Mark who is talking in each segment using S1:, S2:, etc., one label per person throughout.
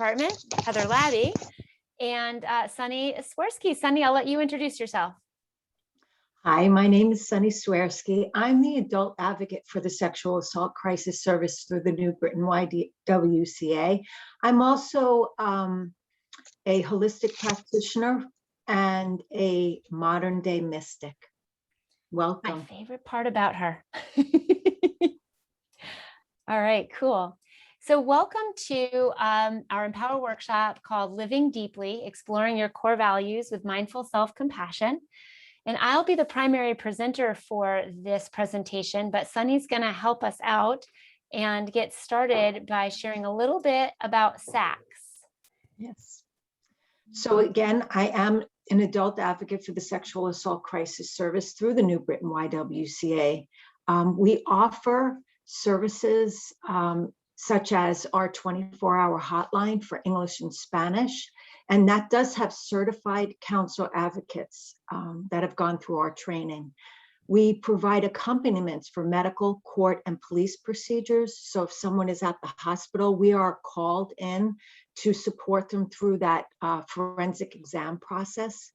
S1: Department, Heather Labbe, and Sunny Swearsy. Sunny, I'll let you introduce yourself.
S2: Hi, my name is Sunny Swearsy. I'm the adult advocate for the Sexual Assault Crisis Service through the New Britain YWCA. I'm also a holistic practitioner and a modern day mystic. Welcome.
S1: My favorite part about her. All right, cool. So welcome to our Empower workshop called Living Deeply, Exploring Your Core Values with Mindful Self-Compassion. And I'll be the primary presenter for this presentation, but Sunny's going to help us out and get started by sharing a little bit about SACS.
S2: Yes. So again, I am an adult advocate for the Sexual Assault Crisis Service through the New Britain YWCA. We offer services such as our 24-hour hotline for English and Spanish, and that does have certified counselor advocates that have gone through our training. We provide accompaniments for medical, court, and police procedures. So if someone is at the hospital, we are called in to support them through that forensic exam process.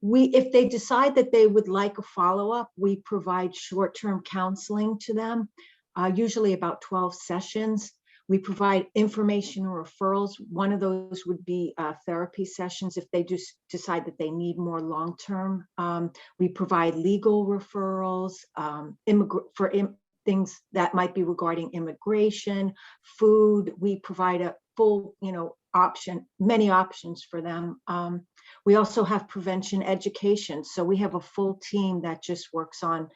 S2: If they decide that they would like a follow-up, we provide short-term counseling to them, usually about 12 sessions. We provide information and referrals. One of those would be therapy sessions if they just decide that they need more long-term. We provide legal referrals for things that might be regarding immigration, food. We provide a full, many options for them. We also have prevention education. So we have a full team that just works on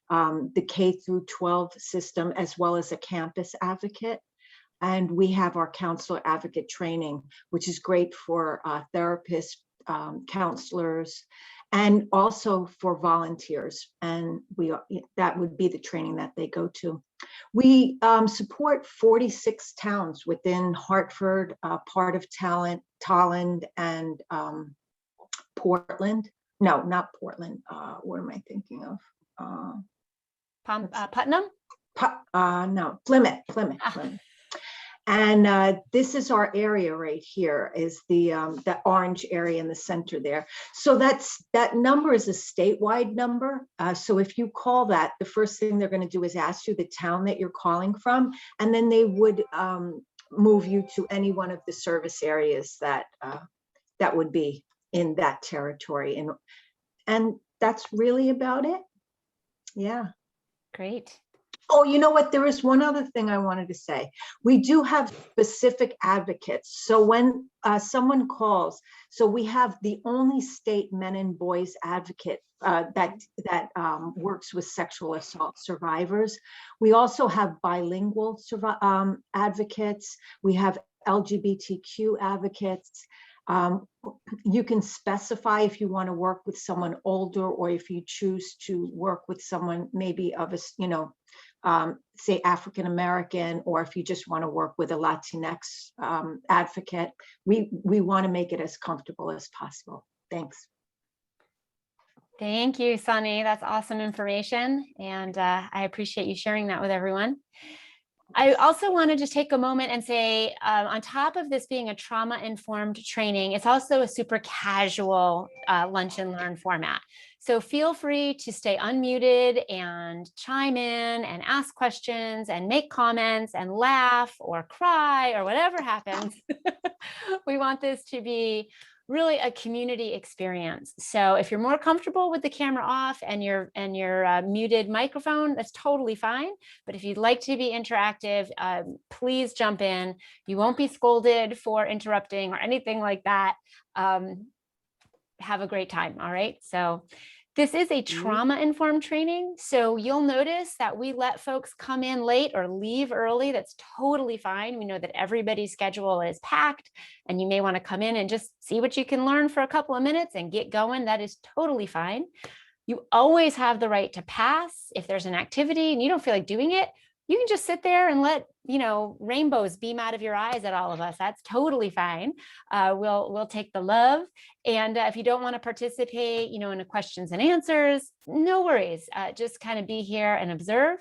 S2: the K through 12 system, as well as a campus advocate. And we have our counselor advocate training, which is great for therapists, counselors, and also for volunteers. And that would be the training that they go to. We support 46 towns within Hartford, part of Tolland, and Portland. No, not Portland. What am I thinking of?
S1: Putnam?
S2: No, Plymouth. And this is our area right here, is the orange area in the center there. So that number is a statewide number. So if you call that, the first thing they're going to do is ask you the town that you're calling from, and then they would move you to any one of the service areas that would be in that territory. And that's really about it. Yeah.
S1: Great.
S2: Oh, you know what? There is one other thing I wanted to say. We do have specific advocates. So when someone calls, so we have the only state men and boys advocate that works with sexual assault survivors. We also have bilingual advocates. We have LGBTQ advocates. You can specify if you want to work with someone older, or if you choose to work with someone maybe of a, say African-American, or if you just want to work with a Latinx advocate. We want to make it as comfortable as possible. Thanks.
S1: Thank you, Sunny. That's awesome information. And I appreciate you sharing that with everyone. I also wanted to take a moment and say, on top of this being a trauma-informed training, it's also a super casual lunch and learn format. So feel free to stay unmuted and chime in and ask questions and make comments and laugh or cry or whatever happens. We want this to be really a community experience. So if you're more comfortable with the camera off and your muted microphone, that's totally fine. But if you'd like to be interactive, please jump in. You won't be scolded for interrupting or anything like that. Have a great time. All right. So this is a trauma-informed training. So you'll notice that we let folks come in late or leave early. That's totally fine. We know that everybody's schedule is packed, and you may want to come in and just see what you can learn for a couple of minutes and get going. That is totally fine. You always have the right to pass. If there's an activity and you don't feel like doing it, you can just sit there and let, rainbows beam out of your eyes at all of us. That's totally fine. We'll take the love. And if you don't want to participate, in the questions and answers, no worries. Just kind of be here and observe.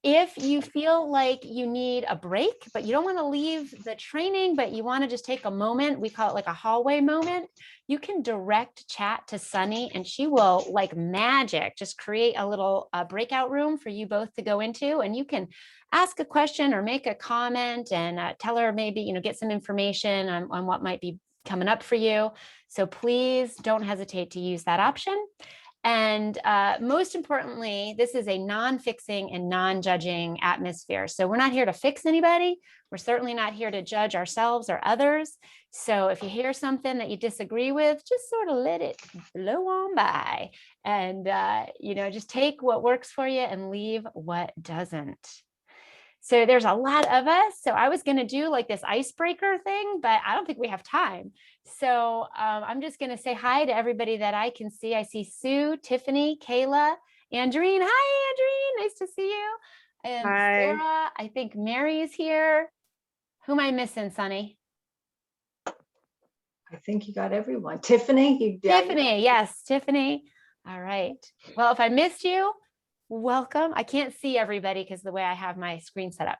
S1: If you feel like you need a break, but you don't want to leave the training, but you want to just take a moment, we call it like a hallway moment, you can direct chat to Sunny and she will, like magic, just create a little breakout room for you both to go into, and you can ask a question or make a comment and tell her maybe, you know, get some information on what might be coming up for you. So please don't hesitate to use that option. And most importantly, this is a non-fixing and non-judging atmosphere. So we're not here to fix anybody. We're certainly not here to judge ourselves or others. So if you hear something that you disagree with, just sort of let it blow on by and, you know, just take what works for you and leave what doesn't. So there's a lot of us. So I was going to do like this icebreaker thing, but I don't think we have time. So I'm just going to say hi to everybody that I can see. I see Sue, Tiffany, Kayla, Andreen. Hi, Andreen. Nice to see you. And
S3: Hi.
S1: Sarah, I think Mary's here. Who am I missing, Sunny?
S2: I think you got everyone. Tiffany?
S1: Tiffany. Yes, Tiffany. All right. Well, if I missed you, welcome. I can't see everybody because the way I have my screen set up.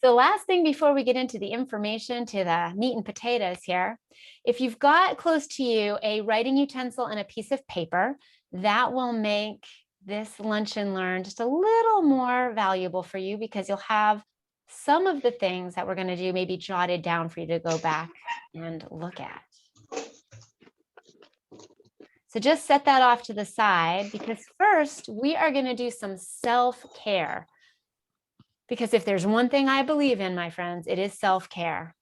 S1: So last thing before we get into the information, to the meat and potatoes here, if you've got close to you a writing utensil and a piece of paper, that will make this lunch and learn just a little more valuable for you, because you'll have some of the things that we're going to do maybe jotted down for you to go back and look at. So just set that off to the side, because first we are going to do some self-care. Because if there's one thing I believe in, my friends, it is self-care.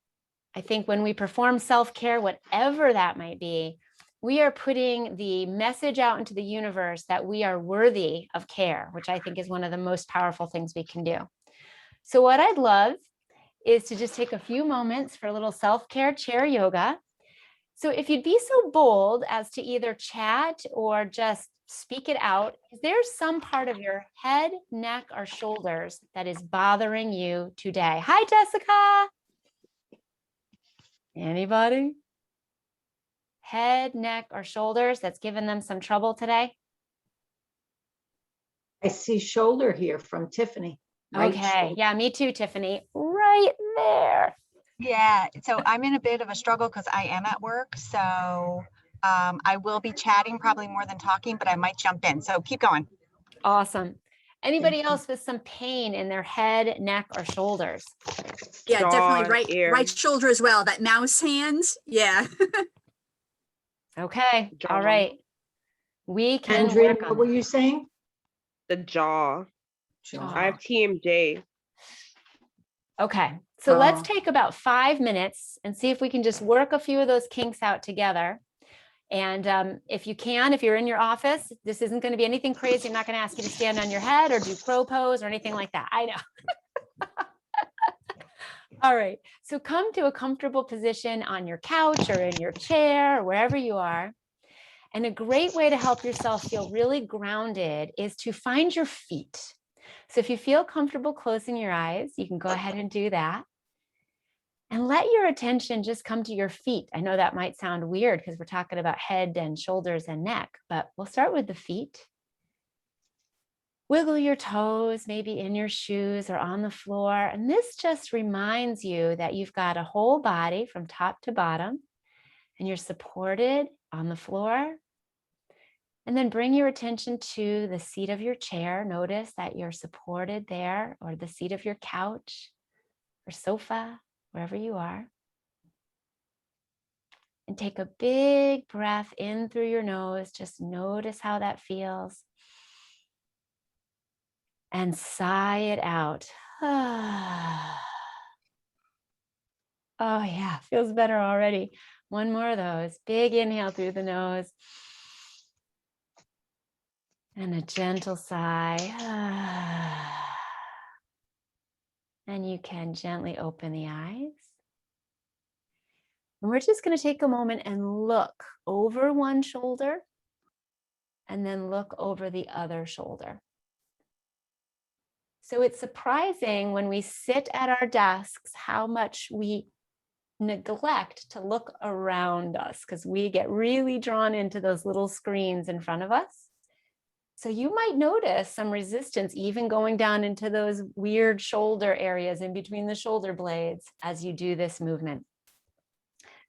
S1: I think when we perform self-care, whatever that might be, we are putting the message out into the universe that we are worthy of care, which I think is one of the most powerful things we can do. So what I'd love is to just take a few moments for a little self-care chair yoga. So if you'd be so bold as to either chat or just speak it out, is there some part of your head, neck, or shoulders that is bothering you today? Hi, Jessica. Anybody? Head, neck, or shoulders that's given them some trouble today?
S2: I see shoulder here from Tiffany. Right
S1: Okay.
S2: shoulder.
S1: Yeah, me too, Tiffany. Right there.
S4: Yeah, so I'm in a bit of a struggle because I am at work. So I will be chatting probably more than talking, but I might jump in. So keep going.
S1: Awesome. Anybody else with some pain in their head, neck, or shoulders?
S5: Yeah,
S3: Jaw,
S5: definitely
S3: ear.
S5: right shoulder as well. That mouse hands. Yeah.
S1: Okay.
S3: Jaw.
S1: All right. We can
S2: Andrea,
S1: work
S2: what
S1: on
S2: were
S1: that.
S2: you saying?
S3: The jaw.
S2: Jaw.
S3: I have TMJ.
S1: Okay. So let's
S2: Oh.
S1: take about 5 minutes and see if we can just work a few of those kinks out together. And if you can, if you're in your office, this isn't going to be anything crazy. I'm not going to ask you to stand on your head or do crow pose or anything like that. I know. All right. So come to a comfortable position on your couch or in your chair or wherever you are. And a great way to help yourself feel really grounded is to find your feet. So if you feel comfortable closing your eyes, you can go ahead and do that. And let your attention just come to your feet. I know that might sound weird because we're talking about head and shoulders and neck, but we'll start with the feet. Wiggle your toes, maybe in your shoes or on the floor. And this just reminds you that you've got a whole body from top to bottom, and you're supported on the floor. And then bring your attention to the seat of your chair. Notice that you're supported there, or the seat of your couch or sofa, wherever you are. And take a big breath in through your nose. Just notice how that feels. And sigh it out. Oh yeah, feels better already. One more of those. Big inhale through the nose. And a gentle sigh. And you can gently open the eyes. And we're just going to take a moment and look over one shoulder and then look over the other shoulder. So it's surprising when we sit at our desks how much we neglect to look around us, because we get really drawn into those little screens in front of us. So you might notice some resistance even going down into those weird shoulder areas in between the shoulder blades as you do this movement.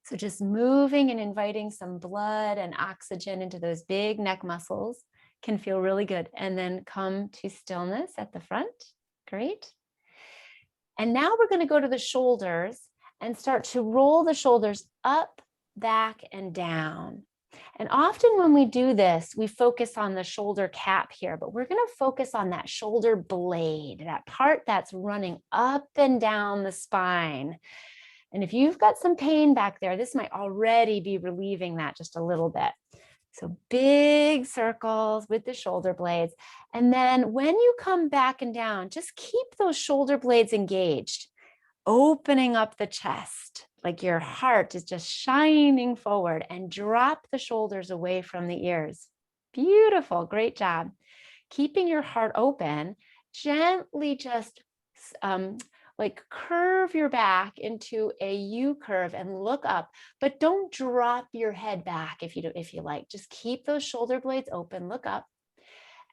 S1: So just moving and inviting some blood and oxygen into those big neck muscles can feel really good. And then come to stillness at the front. Great. And now we're going to go to the shoulders and start to roll the shoulders up, back, and down. And often when we do this, we focus on the shoulder cap here, but we're going to focus on that shoulder blade, that part that's running up and down the spine. And if you've got some pain back there, this might already be relieving that just a little bit. So big circles with the shoulder blades. And then when you come back and down, just keep those shoulder blades engaged, opening up the chest, like your heart is just shining forward, and drop the shoulders away from the ears. Beautiful. Great job. Keeping your heart open, gently just like curve your back into a U curve and look up, but don't drop your head back if you like. Just keep those shoulder blades open, look up.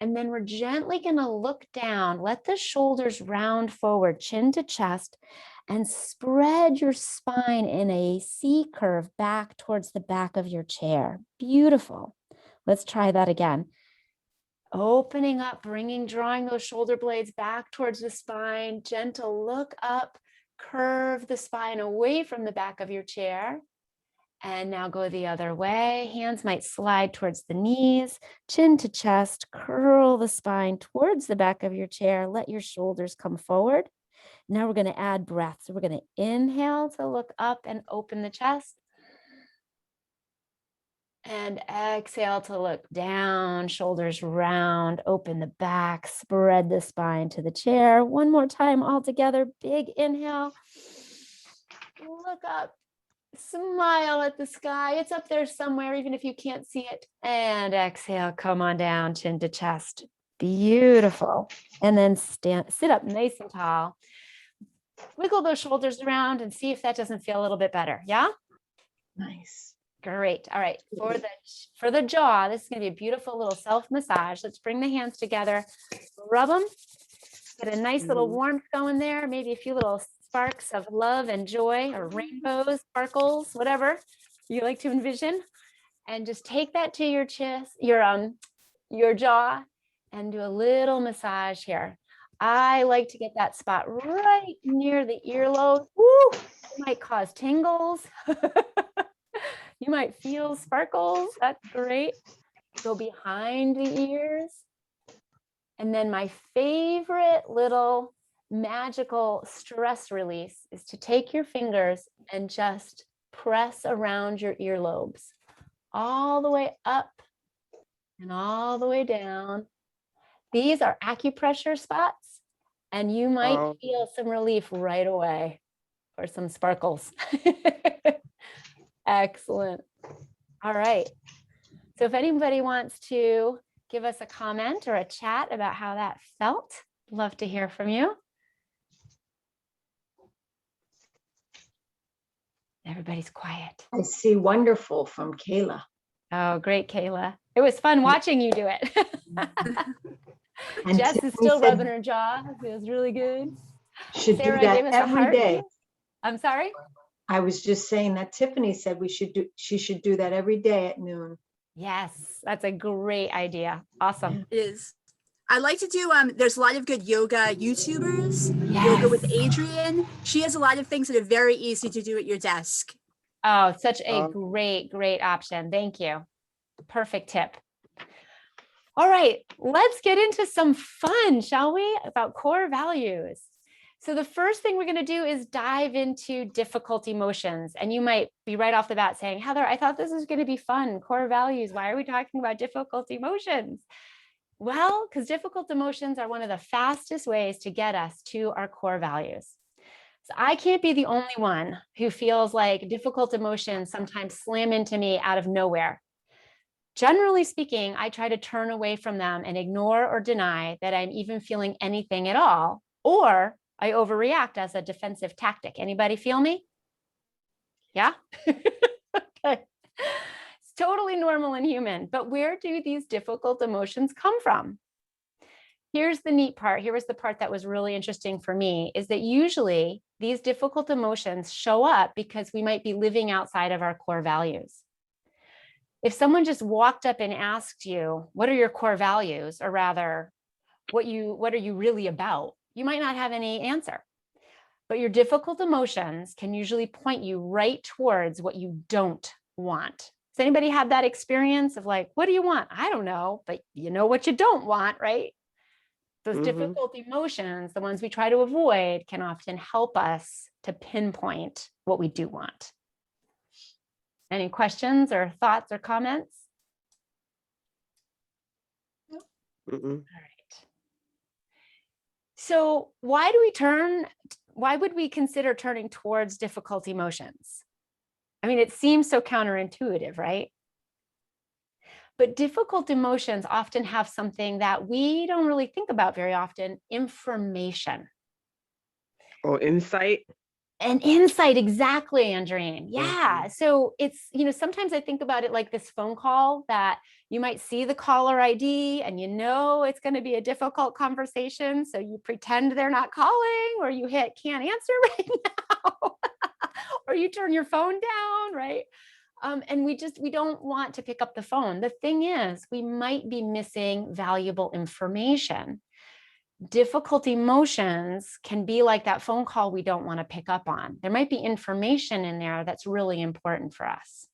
S1: And then we're gently going to look down, let the shoulders round forward, chin to chest, and spread your spine in a C curve back towards the back of your chair. Beautiful. Let's try that again. Opening up, drawing those shoulder blades back towards the spine, gentle look up, curve the spine away from the back of your chair. And now go the other way. Hands might slide towards the knees, chin to chest, curl the spine towards the back of your chair. Let your shoulders come forward. Now we're going to add breath. So we're going to inhale to look up and open the chest. And exhale to look down, shoulders round, open the back, spread the spine to the chair. One more time all together. Big inhale. Look up. Smile at the sky. It's up there somewhere, even if you can't see it. And exhale, come on down, chin to chest. Beautiful. And then sit up nice and tall. Wiggle those shoulders around and see if that doesn't feel a little bit better. Yeah?
S2: Nice.
S1: Great. All right. For the jaw, this is going to be a beautiful little self massage. Let's bring the hands together, rub them, get a nice little warmth going there. Maybe a few little sparks of love and joy, or rainbows, sparkles, whatever you like to envision. And just take that to your chest, your jaw, and do a little massage here. I like to get that spot right near the earlobe. Woo! It might cause tingles. You might feel sparkles. That's great. Go behind the ears. And then my favorite little magical stress release is to take your fingers and just press around your earlobes, all the way up and all the way down. These are acupressure spots, and you might feel some relief right away, or some sparkles. Excellent. All right. So if anybody wants to give us a comment or a chat about how that felt, love to hear from you. Everybody's quiet.
S2: I see wonderful from Kayla.
S1: Oh, great, Kayla. It was fun watching you do it.
S2: And
S1: Jess is
S2: Tiffany
S1: still
S2: said
S1: rubbing her jaw. It feels really good.
S2: should
S1: Sarah
S2: do
S1: gave
S2: that
S1: us a
S2: every
S1: heart.
S2: day.
S1: I'm sorry?
S2: I was just saying that Tiffany said she should do that every day at noon.
S1: Yes, that's a great idea. Awesome.
S5: It is. I like to do, there's a lot of good yoga YouTubers,
S1: Yes.
S5: Yoga with Adrienne. She has a lot of things that are very easy to do at your desk.
S1: Oh, such a great option. Thank you. Perfect tip. All right, let's get into some fun, shall we? About core values. So the first thing we're going to do is dive into difficult emotions. And you might be right off the bat saying, Heather, I thought this was going to be fun. Core values. Why are we talking about difficult emotions? Well, because difficult emotions are one of the fastest ways to get us to our core values. So I can't be the only one who feels like difficult emotions sometimes slam into me out of nowhere. Generally speaking, I try to turn away from them and ignore or deny that I'm even feeling anything at all, or I overreact as a defensive tactic. Anybody feel me? Yeah? Okay. totally normal and human. But where do these difficult emotions come from? Here's the neat part. Here was the part that was really interesting for me, is that usually these difficult emotions show up because we might be living outside of our core values. If someone just walked up and asked you, what are your core values? Or rather, what are you really about? You might not have any answer. But your difficult emotions can usually point you right towards what you don't want. Has anybody had that experience of like, what do you want? I don't know, but you know what you don't want, right? Those difficult emotions, the ones we try to avoid, can often help us to pinpoint what we do want. Any questions or thoughts or comments? All right. So why would we consider turning towards difficult emotions? I mean, it seems so counterintuitive, right? But difficult emotions often have something that we don't really think about very often: information.
S3: Or insight.
S1: An insight, exactly, Andreen. Yeah. So it's, sometimes I think about it like this phone call that you might see the caller ID and it's going to be a difficult conversation. So you pretend they're not calling, or you hit can't answer right now, or you turn your phone down, right? And we don't want to pick up the phone. The thing is, we might be missing valuable information. Difficult emotions can be like that phone call we don't want to pick up on. There might be information in there that's really important for us.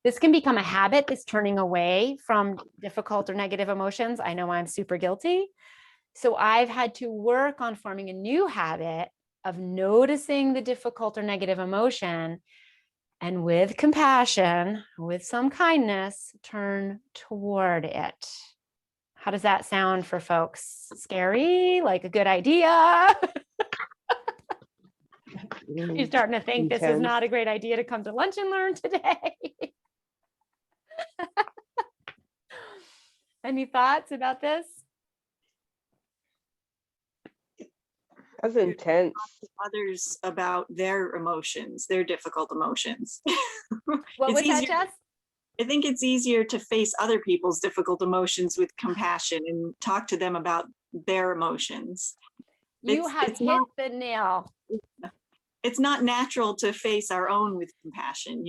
S1: This can become a habit, this turning away from difficult or negative emotions. I know I'm super guilty. So I've had to work on forming a new habit of noticing the difficult or negative emotion, and with compassion, with some kindness, turn toward it. How does that sound for folks? Scary? Like a good idea? You're starting to think this is not a great idea to come to lunch and learn today. Any thoughts about this?
S3: That's intense.
S6: Others about their emotions, their difficult emotions.
S1: What was that, Jess?
S6: I think it's easier to face other people's difficult emotions with compassion and talk to them about their emotions.
S1: You have hit the nail.
S6: It's not natural to face our own with compassion,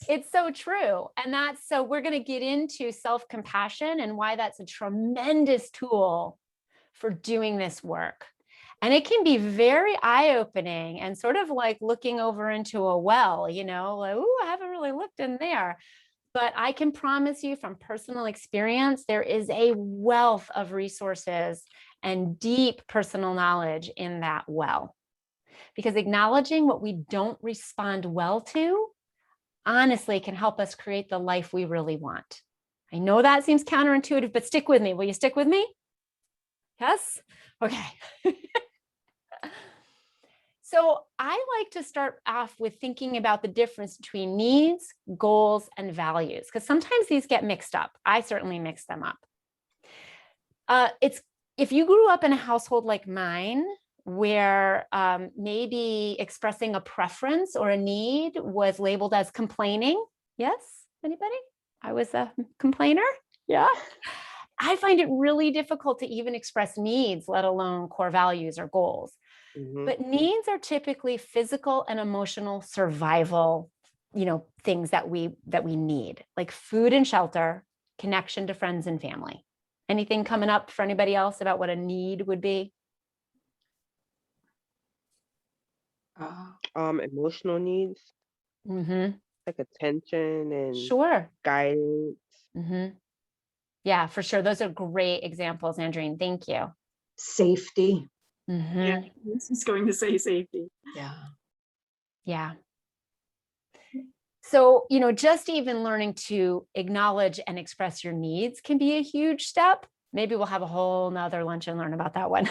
S1: It's so true. And so we're going to get into self-compassion and why that's a tremendous tool for doing this work. And it can be very eye-opening and sort of like looking over into a well, like, oh, I haven't really looked in there. But I can promise you from personal experience, there is a wealth of resources and deep personal knowledge in that well. Because acknowledging what we don't respond well to, honestly, can help us create the life we really want. I know that seems counterintuitive, but stick with me. Will you stick with me? Yes? Okay. So I like to start off with thinking about the difference between needs, goals, and values, because sometimes these get mixed up. I certainly mix them up. If you grew up in a household like mine, where maybe expressing a preference or a need was labeled as complaining. Yes, anybody? I was a complainer. Yeah. I find it really difficult to even express needs, let alone core values or goals. But needs are typically physical and emotional survival, things that we need, like food and shelter, connection to friends and family. Anything coming up for anybody else about what a need would be?
S3: Emotional needs, like attention and
S1: Sure.
S3: guidance.
S1: Yeah, for sure. Those are great examples, Andreen. Thank you.
S2: Safety.
S6: Yeah, this is going to say safety.
S1: Yeah. So, just even learning to acknowledge and express your needs can be a huge step. Maybe we'll have a whole nother lunch and learn about that one.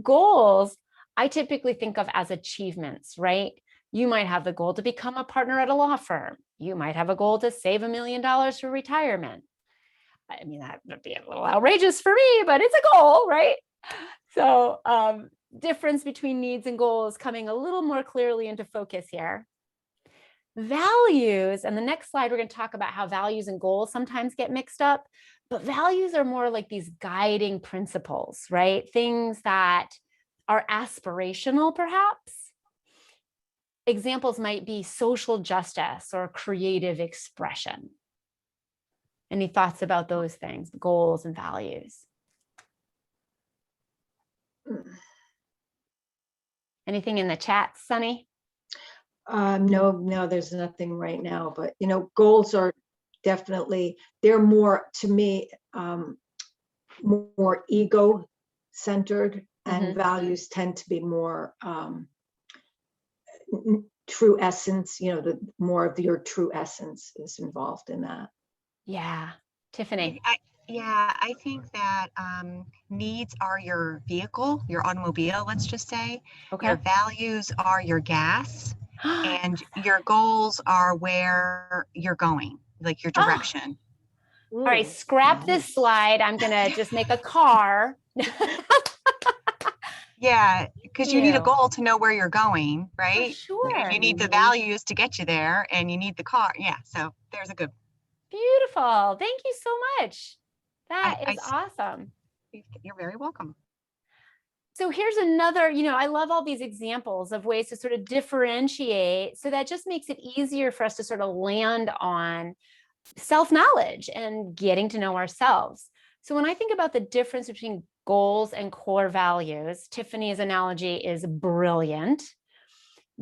S1: Goals, I typically think of as achievements, right? You might have the goal to become a partner at a law firm. You might have a goal to save $1 million for retirement. I mean, that would be a little outrageous for me, but it's a goal, right? So difference between needs and goals coming a little more clearly into focus here. Values, and the next slide, we're going to talk about how values and goals sometimes get mixed up, but values are more like these guiding principles, right? Things that are aspirational, perhaps. Examples might be social justice or creative expression. Any thoughts about those things, goals and values? Anything in the chat, Sunny?
S2: No, there's nothing right now, but goals are definitely, they're more, to me, more ego centered, and values tend to be more true essence, the more of your true essence is involved in that.
S1: Yeah. Tiffany.
S4: I think that needs are your vehicle, your automobile, let's just say.
S1: Okay.
S4: Your values are your gas, and your goals are where you're going, like your direction.
S1: All right, scrap this slide. I'm going to just make a car.
S4: Yeah, because you need a goal to know where you're going, right?
S1: Sure.
S4: And you need the values to get you there, and you need the car. Yeah, so there's a good.
S1: Beautiful. Thank you so much. That is
S4: I
S1: awesome.
S4: You're very welcome.
S1: So here's another, I love all these examples of ways to sort of differentiate. So that just makes it easier for us to sort of land on self-knowledge and getting to know ourselves. So when I think about the difference between goals and core values, Tiffany's analogy is brilliant.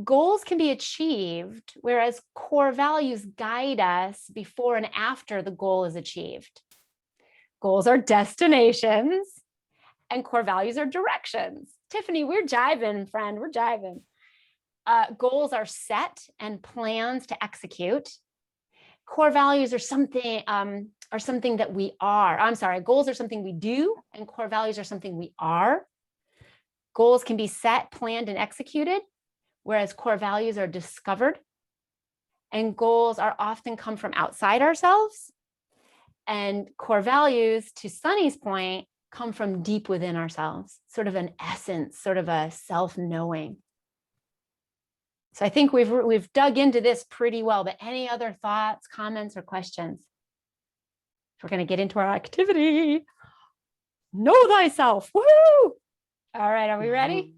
S1: Goals can be achieved, whereas core values guide us before and after the goal is achieved. Goals are destinations and core values are directions. Tiffany, we're jiving, friend, we're jiving. Goals are set and plans to execute. Core values are something that we are. I'm sorry, goals are something we do, and core values are something we are. Goals can be set, planned, and executed, whereas core values are discovered. And goals are often come from outside ourselves. And core values, to Sunny's point, come from deep within ourselves, sort of an essence, sort of a self-knowing. So I think we've dug into this pretty well, but any other thoughts, comments, or questions? We're going to get into our activity. Know thyself. Woo! All right, are we ready?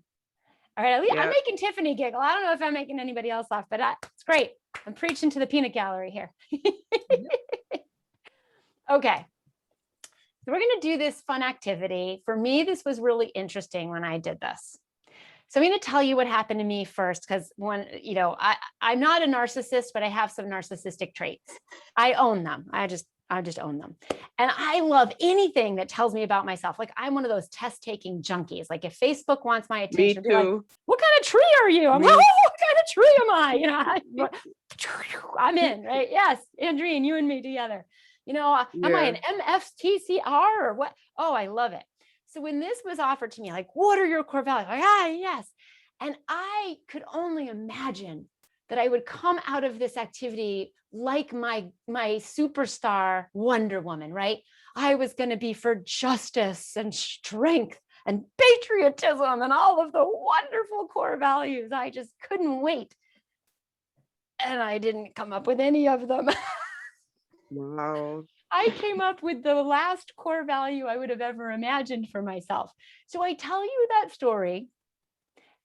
S1: All right, I'm making Tiffany giggle. I don't know if I'm making anybody else laugh, but it's great. I'm preaching to the peanut gallery here. Okay. So we're going to do this fun activity. For me, this was really interesting when I did this. So I'm going to tell you what happened to me first, because I'm not a narcissist, but I have some narcissistic traits. I own them. I just own them. And I love anything that tells me about myself. Like, I'm one of those test-taking junkies. Like, if Facebook wants my attention,
S3: Me too.
S1: like, what kind of tree are you? I'm like, oh, what kind of tree am I? I'm in, right? Yes, Andreen, you and me together. Am I an MFTCR or what? Oh, I love it. So when this was offered to me, like, what are your core values? Like, yes. And I could only imagine that I would come out of this activity like my superstar Wonder Woman, right? I was going to be for justice and strength and patriotism and all of the wonderful core values. I just couldn't wait. And I didn't come up with any of them.
S3: Wow.
S1: I came up with the last core value I would have ever imagined for myself. So I tell you that story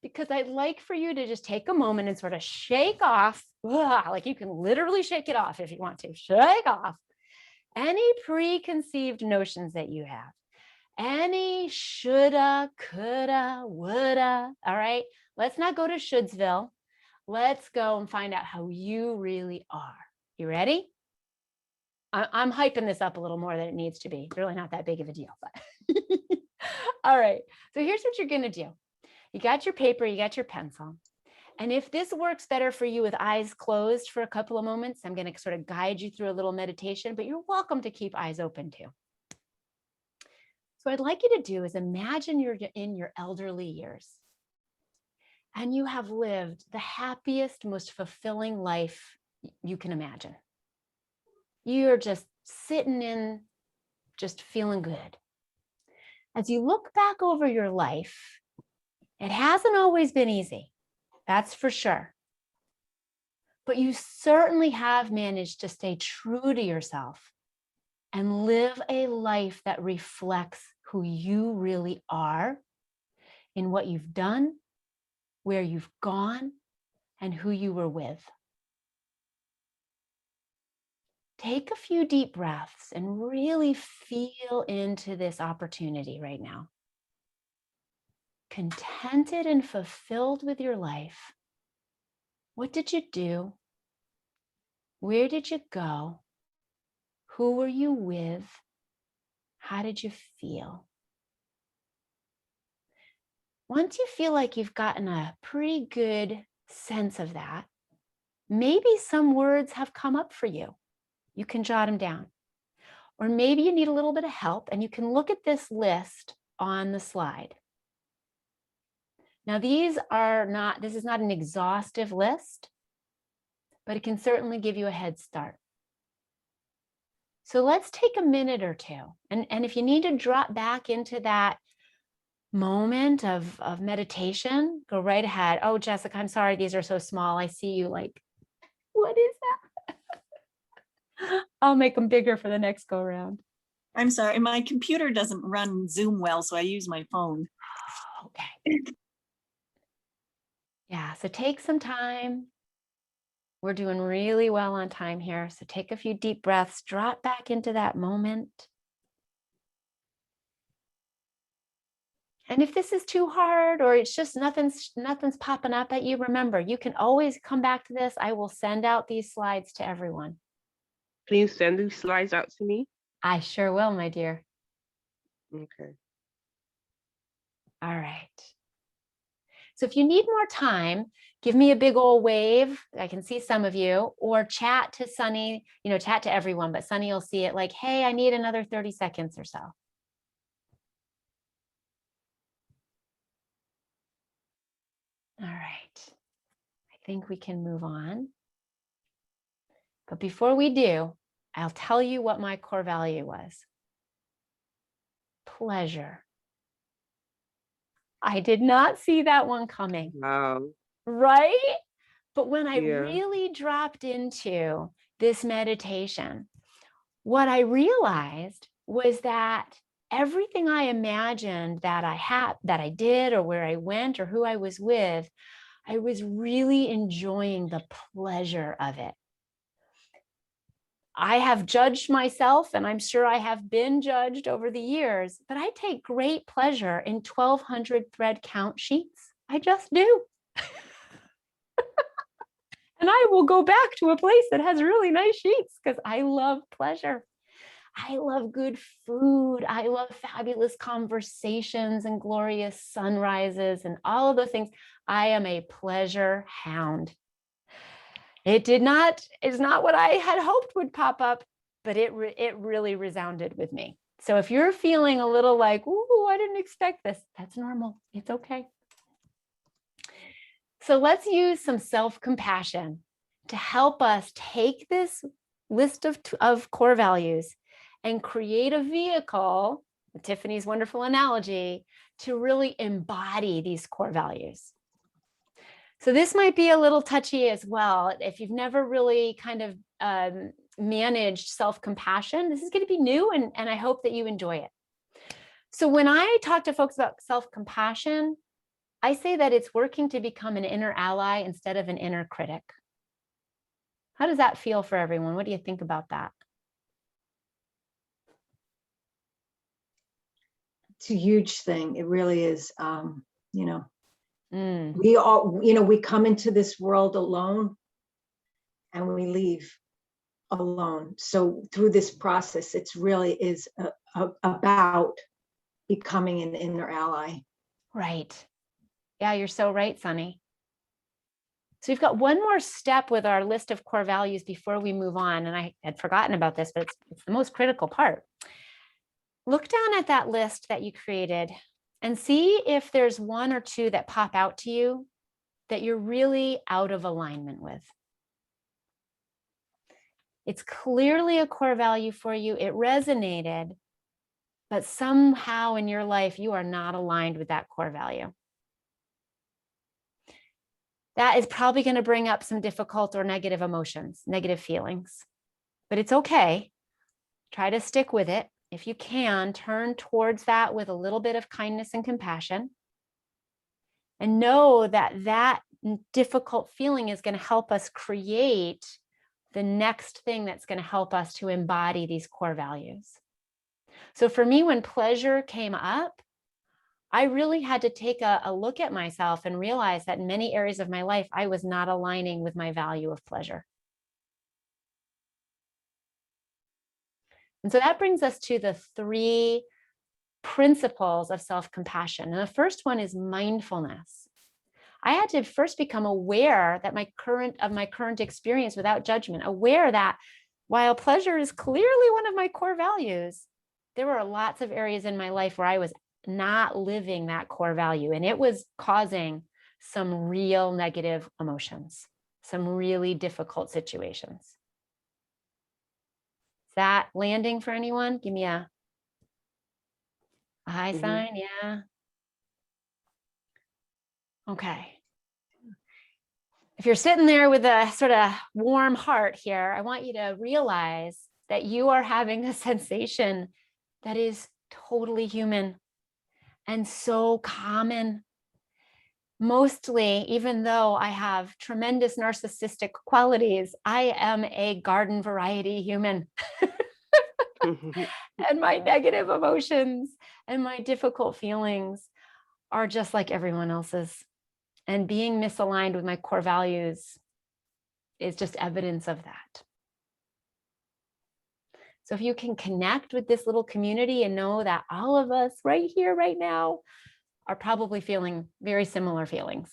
S1: because I'd like for you to just take a moment and sort of shake off, like you can literally shake it off if you want to, shake off any preconceived notions that you have, any shoulda, coulda, woulda. All right, let's not go to Shouldsville. Let's go and find out how you really are. You ready? I'm hyping this up a little more than it needs to be. It's really not that big of a deal, but all right. So here's what you're going to do. You got your paper, you got your pencil. And if this works better for you with eyes closed for a couple of moments, I'm going to sort of guide you through a little meditation, but you're welcome to keep eyes open too. So what I'd like you to do is imagine you're in your elderly years and you have lived the happiest, most fulfilling life you can imagine. You're just sitting in, just feeling good. As you look back over your life, it hasn't always been easy. That's for sure. but you certainly have managed to stay true to yourself and live a life that reflects who you really are in what you've done, where you've gone, and who you were with. Take a few deep breaths and really feel into this opportunity right now. Contented and fulfilled with your life. What did you do? Where did you go? Who were you with? How did you feel? Once you feel like you've gotten a pretty good sense of that, maybe some words have come up for you. You can jot them down. Or maybe you need a little bit of help and you can look at this list on the slide. Now, this is not an exhaustive list, but it can certainly give you a head start. So let's take a minute or two. And if you need to drop back into that moment of meditation, go right ahead. Oh, Jessica, I'm sorry, these are so small. I see you like, what is that? I'll make them bigger for the next go around.
S6: I'm sorry, my computer doesn't run Zoom well, so I use my phone.
S1: Okay. Yeah, so take some time. We're doing really well on time here. So take a few deep breaths, drop back into that moment. And if this is too hard or it's just nothing's popping up at you, remember, you can always come back to this. I will send out these slides to everyone.
S3: Can you send these slides out to me?
S1: I sure will, my dear.
S3: Okay.
S1: All right. So if you need more time, give me a big old wave. I can see some of you, or chat to Sunny, chat to everyone, but Sunny will see it like, hey, I need another 30 seconds or so. All right. I think we can move on. But before we do, I'll tell you what my core value was. Pleasure. I did not see that one coming.
S3: Wow.
S1: Right? But when I
S3: Yeah.
S1: really dropped into this meditation, what I realized was that everything I imagined that I did, or where I went, or who I was with, I was really enjoying the pleasure of it. I have judged myself, and I'm sure I have been judged over the years, but I take great pleasure in 1,200 thread count sheets. I just do. And I will go back to a place that has really nice sheets because I love pleasure. I love good food. I love fabulous conversations and glorious sunrises and all of those things. I am a pleasure hound. It's not what I had hoped would pop up, but it really resounded with me. So if you're feeling a little like, ooh, I didn't expect this, that's normal. It's okay. So let's use some self-compassion to help us take this list of core values and create a vehicle, Tiffany's wonderful analogy, to really embody these core values. So this might be a little touchy as well. If you've never really kind of managed self-compassion, this is going to be new, and I hope that you enjoy it. So when I talk to folks about self-compassion, I say that it's working to become an inner ally instead of an inner critic. How does that feel for everyone? What do you think about that?
S2: It's a huge thing. It really is. We all, we come into this world alone and we leave alone. So through this process, it's really is about becoming an inner ally.
S1: Right. Yeah, you're so right, Sunny. So we've got one more step with our list of core values before we move on. And I had forgotten about this, but it's the most critical part. Look down at that list that you created and see if there's one or two that pop out to you that you're really out of alignment with. It's clearly a core value for you. It resonated, but somehow in your life, you are not aligned with that core value. that is probably going to bring up some difficult or negative emotions, negative feelings, but it's okay. Try to stick with it. If you can, turn towards that with a little bit of kindness and compassion, and know that that difficult feeling is going to help us create the next thing that's going to help us to embody these core values. So for me, when pleasure came up, I really had to take a look at myself and realize that in many areas of my life, I was not aligning with my value of pleasure. And so that brings us to the 3 principles of self-compassion. And the first one is mindfulness. I had to first become aware that my current experience without judgment, aware that while pleasure is clearly one of my core values, there were lots of areas in my life where I was not living that core value, and it was causing some real negative emotions, some really difficult situations. Is that landing for anyone? Give me a high sign. Yeah. Okay. If you're sitting there with a sort of warm heart here, I want you to realize that you are having a sensation that is totally human and so common. Mostly, even though I have tremendous narcissistic qualities, I am a garden variety human. And my negative emotions and my difficult feelings are just like everyone else's. And being misaligned with my core values is just evidence of that. So if you can connect with this little community and know that all of us right here, right now, are probably feeling very similar feelings.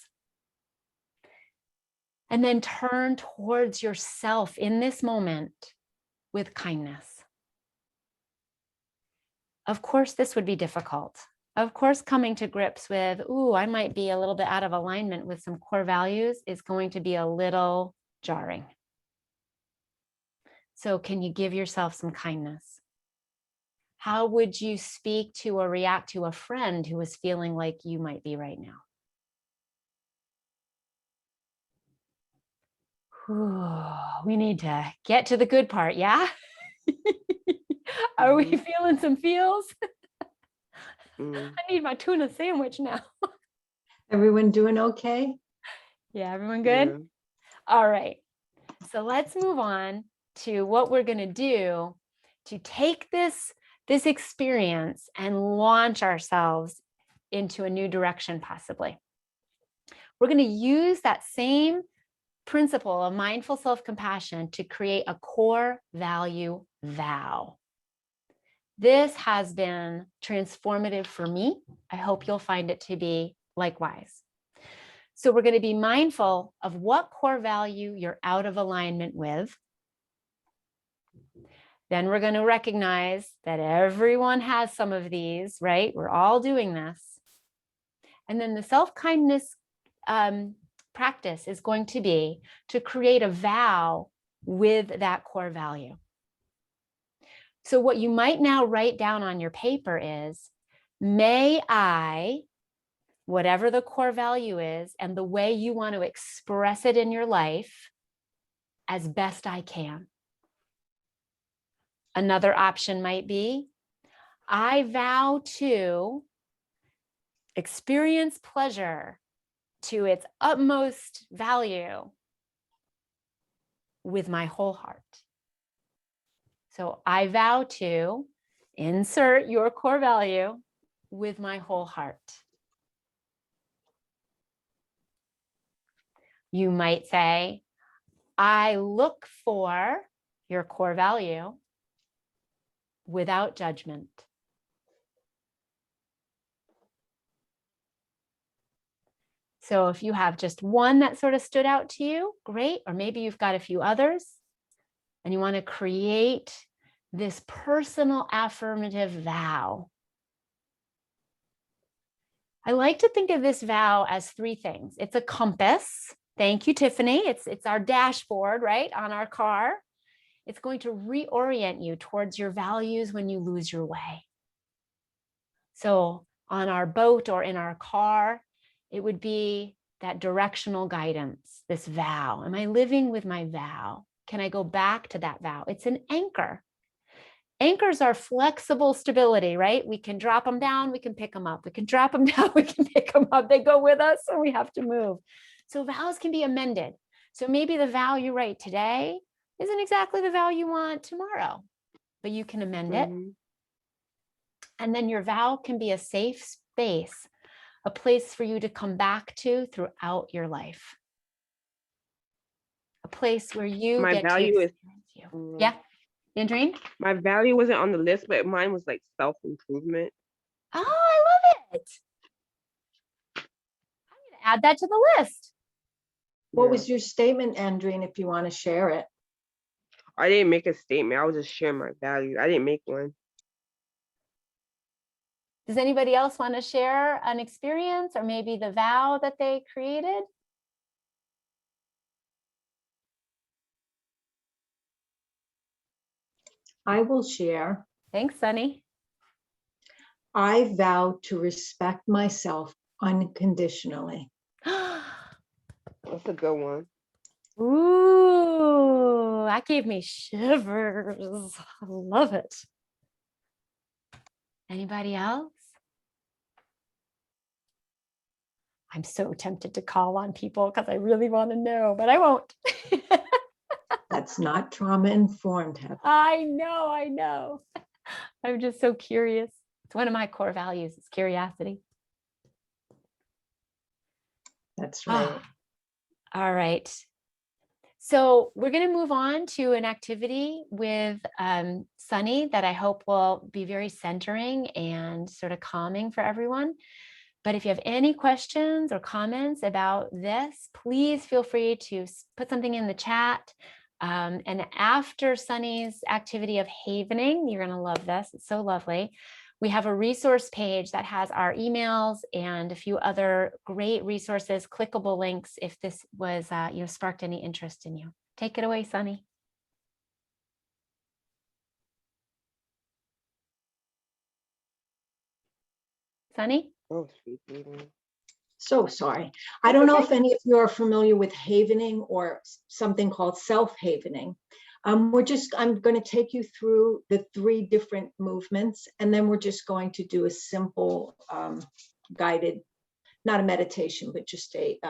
S1: And then turn towards yourself in this moment with kindness. Of course, this would be difficult. Of course, coming to grips with, ooh, I might be a little bit out of alignment with some core values is going to be a little jarring. So can you give yourself some kindness? How would you speak to or react to a friend who is feeling like you might be right now? Ooh, we need to get to the good part, yeah? Are we feeling some feels? I need my tuna sandwich now.
S2: Everyone doing okay?
S1: Yeah, everyone good?
S3: Yeah.
S1: All right. So let's move on to what we're going to do to take this experience and launch ourselves into a new direction, possibly. We're going to use that same principle of mindful self-compassion to create a core value vow. This has been transformative for me. I hope you'll find it to be likewise. So we're going to be mindful of what core value you're out of alignment with. Then we're going to recognize that everyone has some of these, right? We're all doing this. And then the self-kindness practice is going to be to create a vow with that core value. So what you might now write down on your paper is, may I, whatever the core value is, and the way you want to express it in your life, as best I can. Another option might be, I vow to experience pleasure to its utmost value with my whole heart. So I vow to insert your core value with my whole heart. You might say, I look for your core value without judgment. So if you have just one that sort of stood out to you, great. Or maybe you've got a few others and you want to create this personal affirmative vow. I like to think of this vow as 3 things. It's a compass. Thank you, Tiffany. It's our dashboard, right, on our car. It's going to reorient you towards your values when you lose your way. So on our boat or in our car, it would be that directional guidance, this vow. Am I living with my vow? Can I go back to that vow? It's an anchor. Anchors are flexible stability, right? We can drop them down, we can pick them up. We can drop them down, we can pick them up. They go with us, or we have to move. So vows can be amended. So maybe the vow you write today isn't exactly the vow you want tomorrow, but you can amend it. And then your vow can be a safe space, a place for you to come back to throughout your life. A place where you
S3: My
S1: get
S3: value
S1: to
S3: is
S1: experience you. Yeah, Andreen?
S3: my value wasn't on the list, but mine was like self-improvement.
S1: Oh, I love it. I'm gonna add that to the list.
S2: What
S3: Yeah.
S2: was your statement, Andreen, if you want to share it?
S3: I didn't make a statement. I was just sharing my value. I didn't make one.
S1: Does anybody else want to share an experience or maybe the vow that they created?
S2: I will share.
S1: Thanks, Sunny.
S2: I vow to respect myself unconditionally.
S3: That's a good one.
S1: Ooh, that gave me shivers. I love it. Anybody else? I'm so tempted to call on people because I really want to know, but I won't.
S2: That's not trauma informed, Heather.
S1: I know. I'm just so curious. It's one of my core values, is curiosity.
S2: That's right.
S1: All right. So we're going to move on to an activity with Sunny that I hope will be very centering and sort of calming for everyone. But if you have any questions or comments about this, please feel free to put something in the chat. And after Sunny's activity of havening, you're going to love this. It's so lovely. We have a resource page that has our emails and a few other great resources, clickable links if this was, sparked any interest in you. Take it away, Sunny. Sunny?
S3: Oh, sweet baby.
S2: So sorry. I
S1: That's
S2: don't know
S1: okay.
S2: if any of you are familiar with havening or something called self-havening. I'm going to take you through the 3 different movements, and then we're just going to do a simple guided, not a meditation, but just a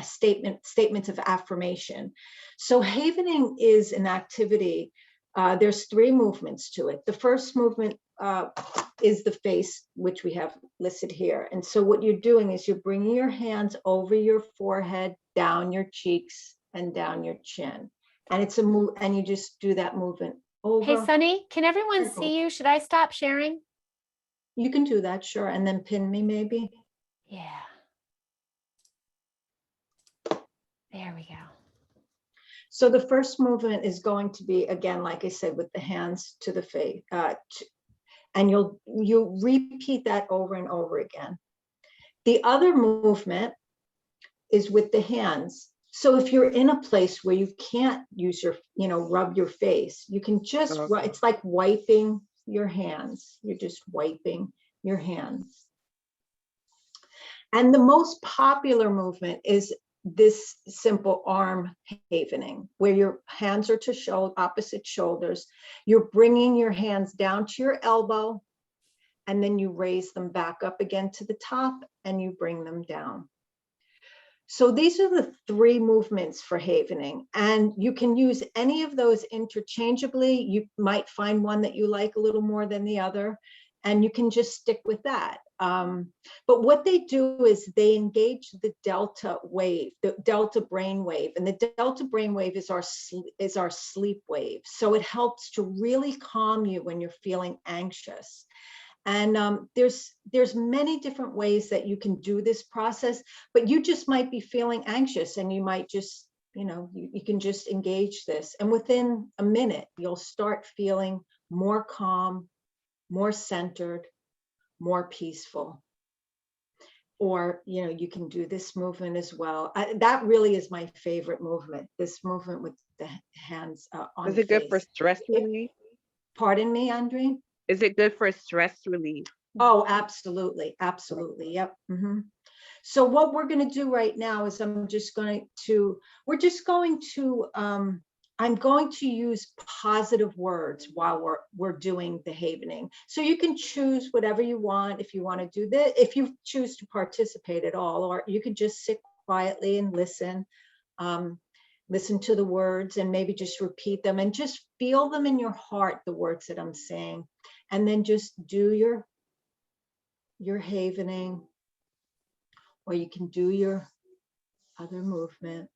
S2: statement of affirmation. So havening is an activity. There's 3 movements to it. The first movement is the face, which we have listed here. And so what you're doing is you're bringing your hands over your forehead, down your cheeks, and down your chin. And it's a move, and you just do that movement over.
S1: Hey, Sunny, can everyone
S2: and over.
S1: see you? Should I stop sharing?
S2: You can do that, sure. And then pin me maybe.
S1: Yeah. There we go.
S2: So the first movement is going to be, again, like I said, with the hands to the face, and you'll repeat that over and over again. The other movement is with the hands. So if you're in a place where you can't use your, rub your face, you can just, it's like wiping your hands. You're just wiping your hands. And the most popular movement is this simple arm havening, where your hands are to opposite shoulders. You're bringing your hands down to your elbow, and then you raise them back up again to the top, and you bring them down. So these are the 3 movements for havening, and you can use any of those interchangeably. You might find one that you like a little more than the other, and you can just stick with that. But what they do is they engage the delta wave, the delta brain wave, and the delta brain wave is our sleep wave. So it helps to really calm you when you're feeling anxious. And there's many different ways that you can do this process, but you just might be feeling anxious, and you might just, you can just engage this. And within a minute, you'll start feeling more calm, more centered, more peaceful. Or, you can do this movement as well. That really is my favorite movement, this movement with the hands on
S3: Is it good for
S2: face.
S3: stress relief?
S2: Pardon me, Andreen?
S3: Is it good for stress relief?
S2: Oh, absolutely. Absolutely. Yep. Mm-hmm. So what we're going to do right now is I'm going to use positive words while we're doing the havening. So you can choose whatever you want. If you want to do this, if you choose to participate at all, or you could just sit quietly and listen. Listen to the words and maybe just repeat them and just feel them in your heart, the words that I'm saying. And then just do your havening, or you can do your other movement.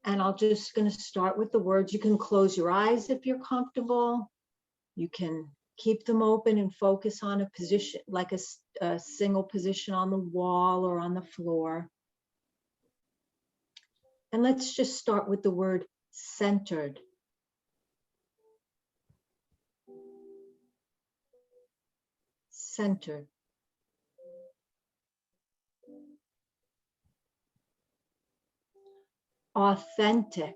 S2: And I'll just going to start with the words. You can close your eyes if you're comfortable. You can keep them open and focus on a position, like a single position on the wall or on the floor. And let's just start with the word centered. Centered. Authentic.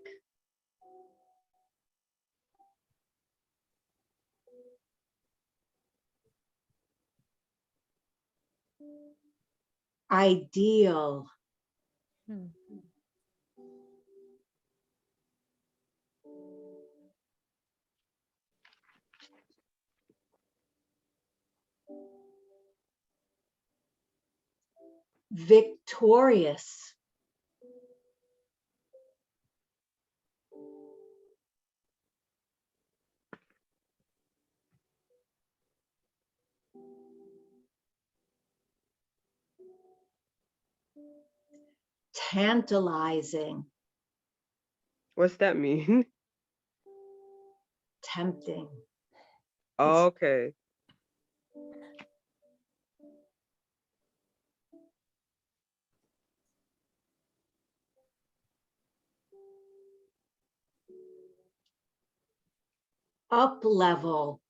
S2: Ideal. Victorious. Tantalizing.
S3: What's that mean?
S2: Tempting.
S3: Oh, okay.
S2: Up level.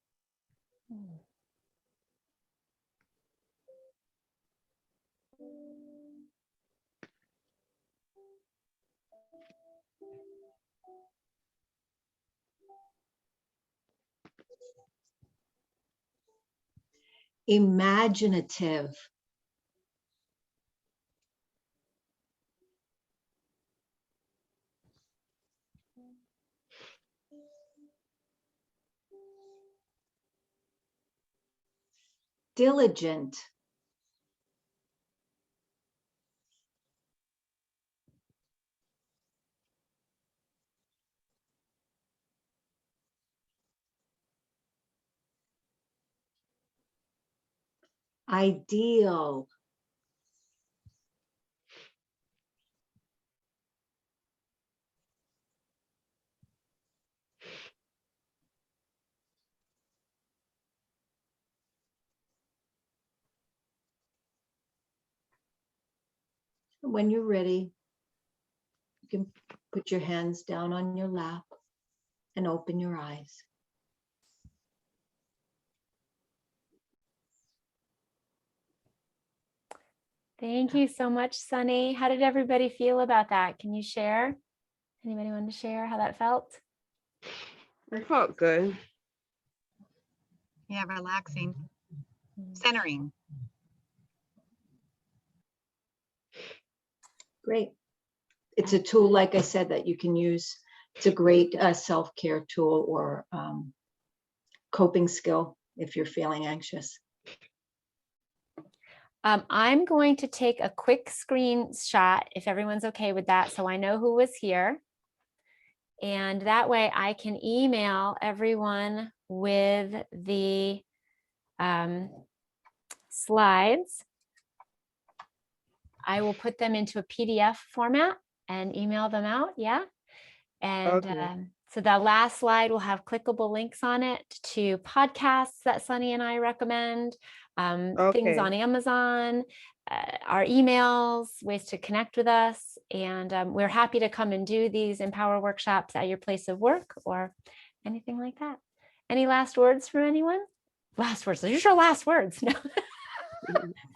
S2: Imaginative. Diligent. Ideal. When you're ready, you can put your hands down on your lap and open your eyes.
S1: Thank you so much, Sunny. How did everybody feel about that? Can you share? Anybody want to share how that felt?
S3: It felt good.
S4: Yeah, relaxing, centering.
S2: Great. It's a tool, like I said, that you can use. It's a great self-care tool or coping skill if you're feeling anxious.
S1: I'm going to take a quick screenshot if everyone's okay with that, so I know who was here. And that way I can email everyone with the slides. I will put them into a PDF format and email them out. Yeah. And
S3: Okay.
S1: so the last slide will have clickable links on it to podcasts that Sunny and I recommend, things
S3: Okay.
S1: on Amazon, our emails, ways to connect with us. And we're happy to come and do these Empower workshops at your place of work or anything like that. Any last words from anyone? Last words. Those are your last words. No.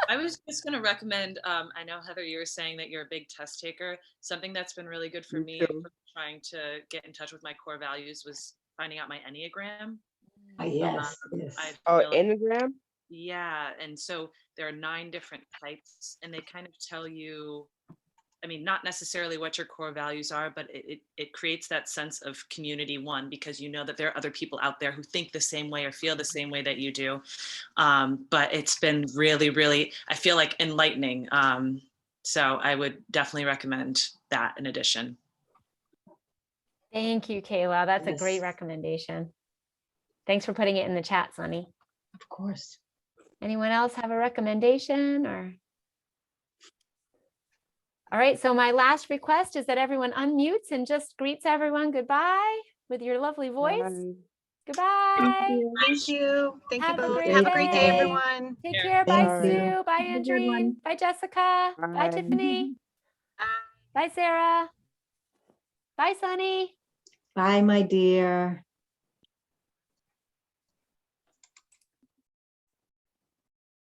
S7: I was just going to recommend, I know, Heather, you were saying that you're a big test taker. Something that's been really good for me
S3: too.
S7: for trying to get in touch with my core values was finding out my Enneagram.
S2: Yes, yes.
S7: I
S3: Oh,
S7: feel like
S3: Enneagram?
S7: Yeah, and so there are 9 different types, and they kind of tell you, I mean, not necessarily what your core values are, but it creates that sense of community, one, because you know that there are other people out there who think the same way or feel the same way that you do. But it's been really, really, I feel like enlightening. So I would definitely recommend that in addition.
S1: Thank you, Kayla. That's a great
S2: Yes.
S1: recommendation. Thanks for putting it in the chat, Sunny.
S2: Of course.
S1: Anyone else have a recommendation or? All right, so my last request is that everyone unmutes and just greets everyone goodbye with your lovely voice.
S3: Bye.
S1: Goodbye.
S4: Thank you. Thank you
S1: Have a
S4: both.
S1: great
S4: Have a great day,
S1: day.
S4: everyone.
S1: Take
S7: Yeah.
S1: care. Bye,
S3: Thank
S1: Sue.
S3: you.
S1: Bye,
S6: Have a good
S1: Andreen.
S6: one.
S1: Bye, Jessica. Bye,
S3: Bye.
S1: Tiffany. Bye, Sarah. Bye, Sunny.
S2: Bye, my dear.